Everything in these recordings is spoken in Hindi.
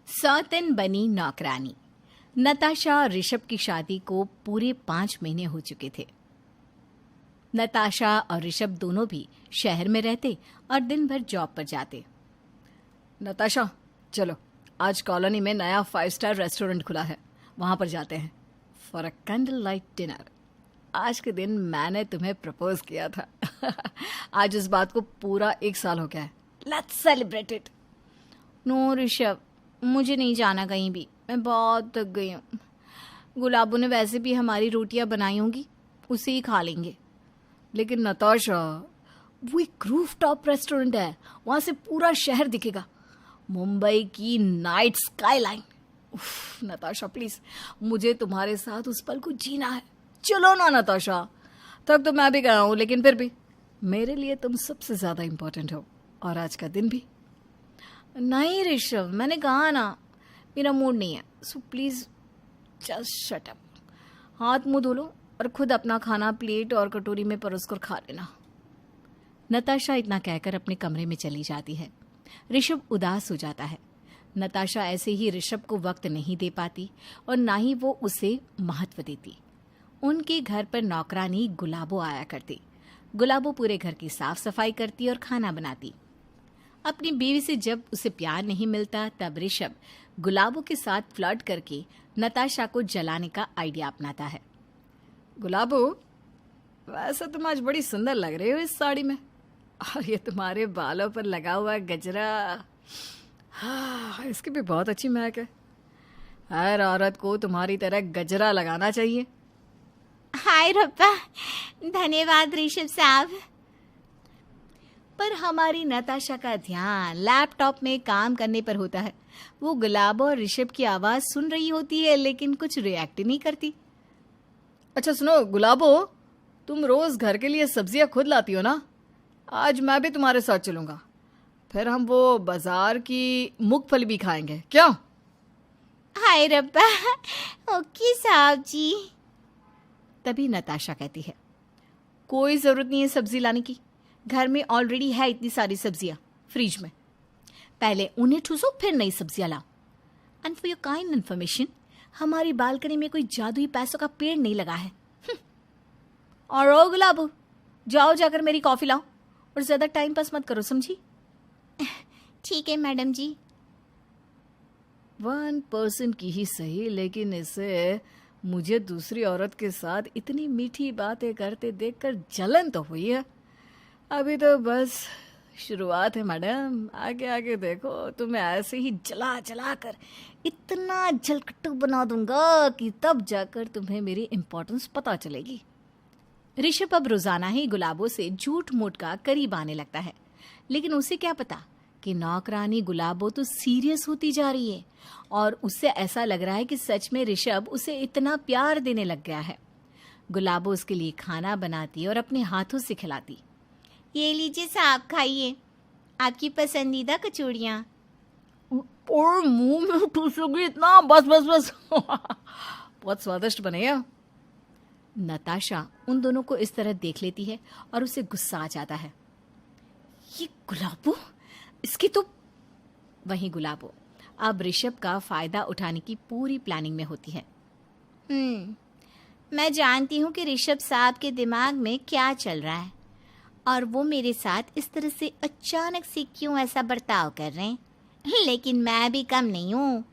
सौतन बनी नौकरानी। नताशा और ऋषभ की शादी को पूरे 5 महीने हो चुके थे। नताशा और ऋषभ दोनों भी शहर में रहते और दिन भर जॉब पर जाते। नताशा, चलो आज कॉलोनी में नया 5 स्टार रेस्टोरेंट खुला है, वहां पर जाते हैं for a candle light dinner. आज के दिन मैंने तुम्हें प्रपोज किया था। आज इस बात को पूरा 1 साल हो गया है। Let's celebrate it. No Rishabh, मुझे नहीं जाना कहीं भी, मैं बहुत थक गई हूँ। गुलाबो ने वैसे भी हमारी रोटियां बनाई होंगी, उसे ही खा लेंगे। लेकिन नताशा, वो एक रूफटॉप रेस्टोरेंट है, वहां से पूरा शहर दिखेगा, मुंबई की नाइट स्काईलाइन। नताशा प्लीज, मुझे तुम्हारे साथ उस पल को जीना है। चलो ना नताशा। तब तो मैं भी गया हूँ, लेकिन फिर भी मेरे लिए तुम सबसे ज्यादा इंपॉर्टेंट हो, और आज का दिन भी। नहीं ऋषभ, मैंने कहा ना, मेरा मूड नहीं है, so please just shut up. हाथ मुंह धो लो और खुद अपना खाना प्लेट और कटोरी में परोस कर खा लेना। नताशा इतना कहकर अपने कमरे में चली जाती है। ऋषभ उदास हो जाता है। नताशा ऐसे ही ऋषभ को वक्त नहीं दे पाती और ना ही वो उसे महत्व देती। उनके घर पर नौकरानी गुलाबो आया करती। गुलाबो पूरे घर की साफ सफाई करती और खाना बनाती। अपनी बीवी से जब उसे प्यार नहीं मिलता, तब ऋषभ गुलाबो के साथ फ्लर्ट करके नताशा को जलाने का आइडिया अपनाता है। गुलाबो, वैसे तुम आज बड़ी सुंदर लग रही हो इस साड़ी में, और ये तुम्हारे बालों पर लगा हुआ गजरा, हाँ, इसकी भी बहुत अच्छी महक है। हर औरत को तुम्हारी तरह गजरा लगाना चाहिए। हाय रब्बा, धन्यवाद ऋषभ साहब। पर हमारी नताशा का ध्यान लैपटॉप में काम करने पर होता है। वो गुलाबो और ऋषभ की आवाज सुन रही होती है, लेकिन कुछ रिएक्ट नहीं करती। अच्छा सुनो गुलाबो, तुम रोज घर के लिए सब्जियां खुद लाती हो ना? आज मैं भी तुम्हारे साथ चलूंगा, फिर हम वो बाजार की मूंगफली भी खाएंगे, क्या? हाय रब्बा, ओके साहब जी। तभी नताशा कहती है, कोई जरूरत नहीं है सब्जी लाने की, घर में ऑलरेडी है इतनी सारी सब्जियां फ्रिज में। पहले उन्हें ठूसो, फिर नई सब्जियां लाओ। And for your kind information, हमारी बालकनी में कोई जादुई पैसों का पेड़ नहीं लगा है। और ओ गुलाबो, जाओ जाकर मेरी कॉफी लाओ और ज्यादा टाइम पास मत करो, समझी? ठीक है मैडम जी। 1% की ही सही, लेकिन इसे मुझे दूसरी औरत के साथ इतनी मीठी बातें करते देखकर जलन तो हुई है। अभी तो बस शुरुआत है मैडम, आगे आगे देखो, तुम्हें ऐसे ही जला जला कर इतना जलकट्टू बना दूंगा कि तब जाकर तुम्हें मेरी इम्पोर्टेंस पता चलेगी। ऋषभ अब रोजाना ही गुलाबो से झूठ मूठ का करीब आने लगता है, लेकिन उसे क्या पता कि नौकरानी गुलाबो तो सीरियस होती जा रही है और उससे ऐसा लग रहा है कि सच में ऋषभ उसे इतना प्यार देने लग गया है। गुलाबो उसके लिए खाना बनाती और अपने हाथों से खिलाती। ये लीजिए साहब, खाइए, आपकी पसंदीदा कचौड़ियाँ। और मुंह में ठूसोगी इतना? बस बस बस। बहुत स्वादिष्ट बने हैं। नताशा उन दोनों को इस तरह देख लेती है और उसे गुस्सा आ जाता है। ये गुलाबो, इसकी तो। वहीं गुलाबो अब ऋषभ का फायदा उठाने की पूरी प्लानिंग में होती है। मैं जानती हूँ कि ऋषभ साहब के दिमाग में क्या चल रहा है और वो मेरे साथ इस तरह से अचानक से क्यों ऐसा बर्ताव कर रहे हैं, लेकिन मैं भी कम नहीं हूँ।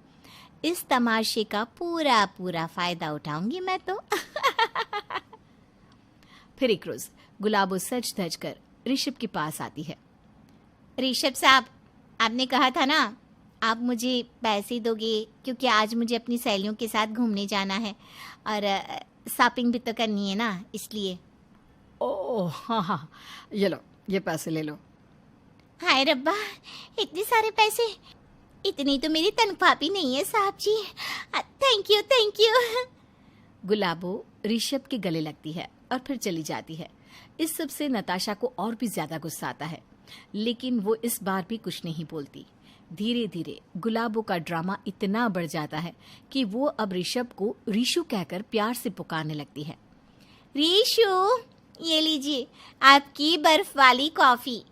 इस तमाशे का पूरा पूरा फायदा उठाऊंगी मैं तो। फिर एक रोज गुलाबो सच धज कर ऋषभ के पास आती है। ऋषभ साहब, आपने कहा था ना आप मुझे पैसे दोगे, क्योंकि आज मुझे अपनी सहेलियों के साथ घूमने जाना है और शॉपिंग भी तो करनी है ना, इसलिए। ओह हाँ हाँ, ये लो, ये पैसे ले लो। हाय रब्बा, इतने सारे पैसे! इतनी तो मेरी तनख्वाह भी नहीं है साहब जी। Thank you thank you. Gulabo Rishabh के गले लगती है और फिर चली जाती है। इस सब से नताशा को और भी ज्यादा गुस्सा आता है, लेकिन वो इस बार भी कुछ नहीं बोलती। धीरे धीरे गुलाबो का ड्रामा इतना बढ़ जाता है कि वो अब ऋषभ को रीशु कहकर प्यार से पुकारने लगती है। रीशु, ये लीजिए आपकी बर्फ वाली कॉफी।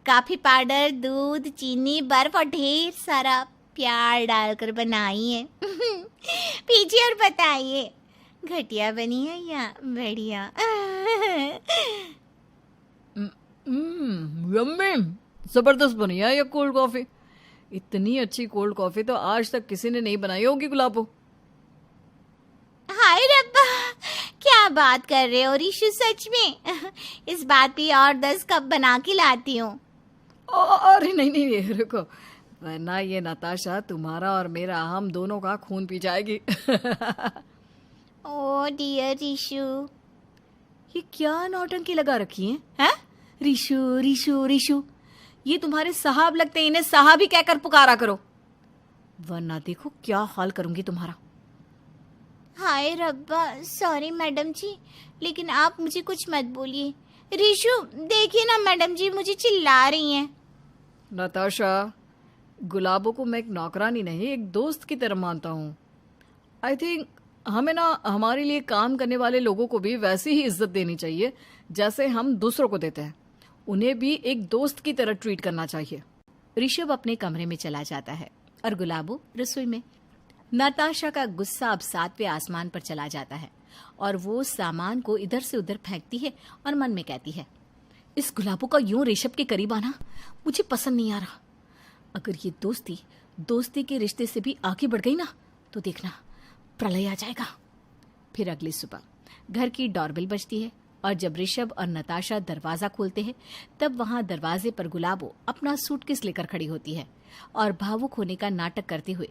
कॉफी पाउडर, दूध, चीनी, बर्फ और ढेर सारा प्यार डालकर बनाई है। पीछे और बताइए, घटिया बनी है या बढ़िया? यम्मी, जबरदस्त बनी है ये कोल्ड कॉफी। इतनी अच्छी कोल्ड कॉफी तो आज तक किसी ने नहीं बनाई होगी गुलाबो। हाय रब्बा, क्या बात कर रहे हो ऋषु, सच में? इस बात पे और 10 कप बना के लाती हूँ। अरे नहीं नहीं रुको, वरना ये नताशा तुम्हारा और मेरा, हम दोनों का खून पी जाएगी। ओ डियर ऋषु। ये क्या नौटंकी लगा रखी है? हैं? ऋषु ऋषु ऋषु, ये तुम्हारे साहब लगते हैं, इन्हें साहब ही कहकर पुकारा करो, वरना देखो क्या हाल करूंगी तुम्हारा। हाय रब्बा, सॉरी मैडम जी, लेकिन आप मुझे कुछ मत बोलिए। ऋषु देखिए ना, मैडम जी मुझे चिल्ला रही हैं। नताशा, गुलाबो को मैं एक नौकरानी नहीं, एक दोस्त की तरह मानता हूँ। आई थिंक हमें ना हमारे लिए काम करने वाले लोगों को भी वैसी ही इज्जत देनी चाहिए जैसे हम दूसरों को देते हैं। उन्हें भी एक दोस्त की तरह ट्रीट करना चाहिए। ऋषभ अपने कमरे में चला जाता है और गुलाबो रसोई में। नताशा का गुस्सा अब 7वें आसमान पर चला जाता है और वो सामान को इधर से उधर फेंकती है और मन में कहती है, इस गुलाबो का यूं ऋषभ के करीब आना मुझे पसंद नहीं आ रहा। अगर ये दोस्ती के रिश्ते से भी आगे बढ़ गई ना तो देखना प्रलय आ जाएगा। फिर अगली सुबह घर की डोरबेल बजती है और जब ऋषभ और नताशा दरवाजा खोलते हैं तब वहां दरवाजे पर गुलाबो अपना सूटकेस लेकर खड़ी होती है और भावुक होने का नाटक करते हुए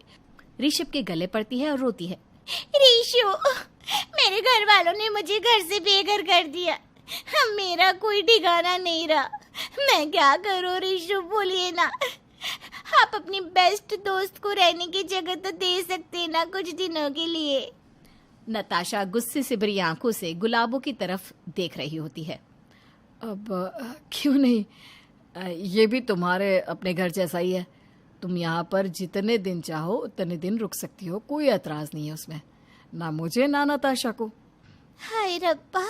ऋषभ के गले पड़ती है और रोती है। ऋषु, मेरे घर वालों ने मुझे घर से बेघर कर दिया। मेरा कोई ठिकाना नहीं रहा। मैं क्या करूं ऋषु, बोलिए ना। आप अपनी बेस्ट दोस्त को रहने की जगह तो दे सकते ना कुछ दिनों के लिए। नताशा गुस्से से भरी आंखों से गुलाबो की तरफ देख रही होती है। अब क्यों नहीं, ये भी तुम्हारे अपने घर जैसा ही है। तुम यहाँ पर जितने दिन चाहो उतने दिन रुक सकती हो, कोई एतराज नहीं है उसमें, ना मुझे ना नताशा को। हाय रब्बा,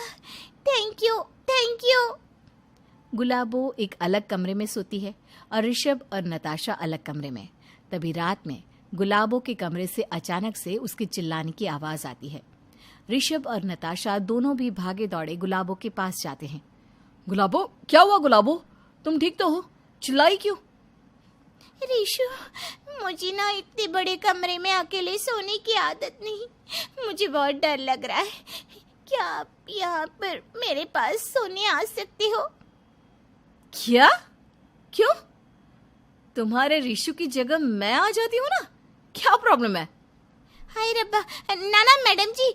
थैंक यू थैंक यू। गुलाबो एक अलग कमरे में सोती है और ऋषभ और नताशा अलग कमरे में। तभी रात में गुलाबो के कमरे से अचानक से उसके चिल्लाने की आवाज आती है। ऋषभ और नताशा दोनों भी भागे दौड़े गुलाबो के पास जाते हैं। गुलाबो, क्या हुआ गुलाबो, तुम ठीक तो हो? चिल्लाई क्यों? ऋषु, मुझे ना इतने बड़े कमरे में अकेले सोने की आदत नहीं। मुझे बहुत डर लग रहा है। क्या आप यहाँ पर मेरे पास सोने आ सकते हो? क्या? क्यों? तुम्हारे ऋषु की जगह मैं आ जाती हूँ ना, क्या प्रॉब्लम है? हाय रब्बा, ना मैडम जी,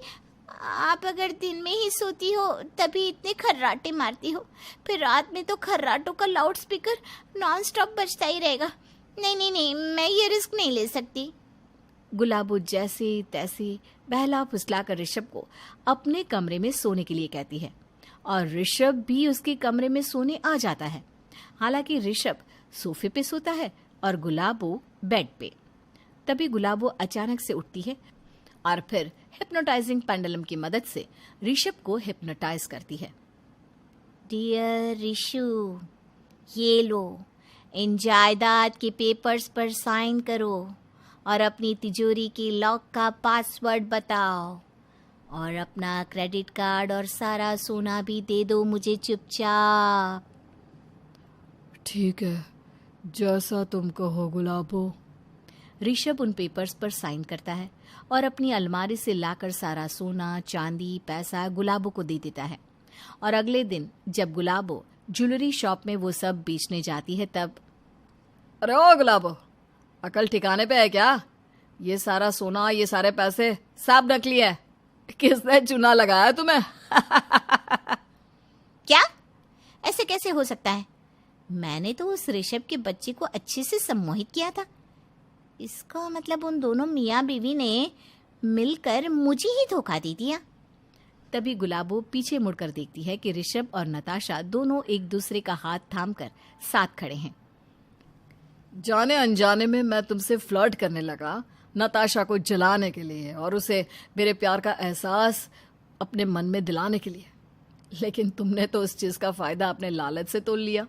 आप अगर दिन में ही सोती हो तभी इतने खर्राटे मारती हो, फिर रात में तो खर्राटों का लाउड स्पीकर नॉन स्टॉप बजता ही रहेगा। नहीं, मैं ये रिस्क नहीं ले सकती। गुलाबो जैसे तैसे बहला फुसला कर ऋषभ को अपने कमरे में सोने के लिए कहती है और ऋषभ भी उसके कमरे में सोने आ जाता है। हालांकि ऋषभ सोफे पे सोता है और गुलाबो बेड पे। तभी गुलाबो अचानक से उठती है और फिर हिप्नोटाइजिंग पेंडुलम की मदद से ऋषभ को हिप्नोटाइज करती है। डियर ऋषु, ये लो, इन जायदाद के पेपर्स पर साइन करो और अपनी तिजोरी की लॉक का पासवर्ड बताओ और अपना क्रेडिट कार्ड और सारा सोना भी दे दो मुझे चुपचाप। ठीक है, जैसा तुम कहो गुलाबो। ऋषभ उन पेपर्स पर साइन करता है और अपनी अलमारी से लाकर सारा सोना, चांदी, पैसा गुलाबो को दे देता है। और अगले दिन जब गुलाबो ज्वेलरी शॉप में वो सब बेचने जाती है तब, अरे ओ गुलाबो, अकल ठिकाने पे है क्या? ये सारा सोना, ये सारे पैसे सब नकली है। किसने चुना लगाया तुम्हें? क्या? ऐसे कैसे हो सकता है? मैंने तो उस ऋषभ के बच्चे को अच्छे से सम्मोहित किया था। इसका मतलब उन दोनों मियाँ बीवी ने मिलकर मुझे ही धोखा दे दिया। तभी गुलाबो पीछे मुड़कर देखती है कि ऋषभ और नताशा दोनों एक दूसरे का हाथ थामकर साथ खड़े हैं। जाने अनजाने में मैं तुमसे फ्लर्ट करने लगा, नताशा को जलाने के लिए और उसे मेरे प्यार का एहसास अपने मन में दिलाने के लिए, लेकिन तुमने तो उस चीज का फायदा अपने लालच से तोल लिया।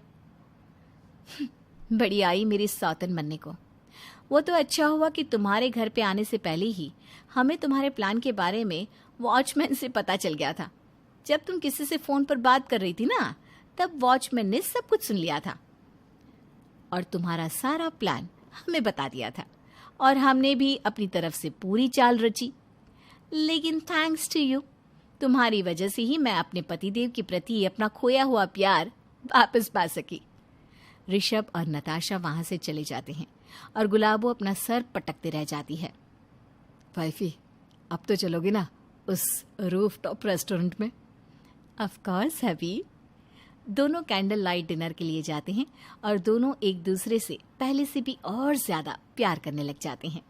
बड़ी आई मेरी सौतन बनने को। वो तो अच्छा हुआ कि तुम्हारे घर पे आने से पहले ही हमें तुम्हारे प्लान के बारे में वॉचमैन से पता चल गया था। जब तुम किसी से फोन पर बात कर रही थी ना, तब वॉचमैन ने सब कुछ सुन लिया था और तुम्हारा सारा प्लान हमें बता दिया था और हमने भी अपनी तरफ से पूरी चाल रची। लेकिन थैंक्स टू यू, तुम्हारी वजह से ही मैं अपने पतिदेव के प्रति अपना खोया हुआ प्यार वापस पा सकी। ऋषभ और नताशा वहां से चले जाते हैं और गुलाबो अपना सर पटकते रह जाती है। वाइफी, अब तो चलोगे ना उस रूफटॉप रेस्टोरेंट में? ऑफ कोर्स हबी। दोनों कैंडल लाइट डिनर के लिए जाते हैं और दोनों एक दूसरे से पहले से भी और ज्यादा प्यार करने लग जाते हैं।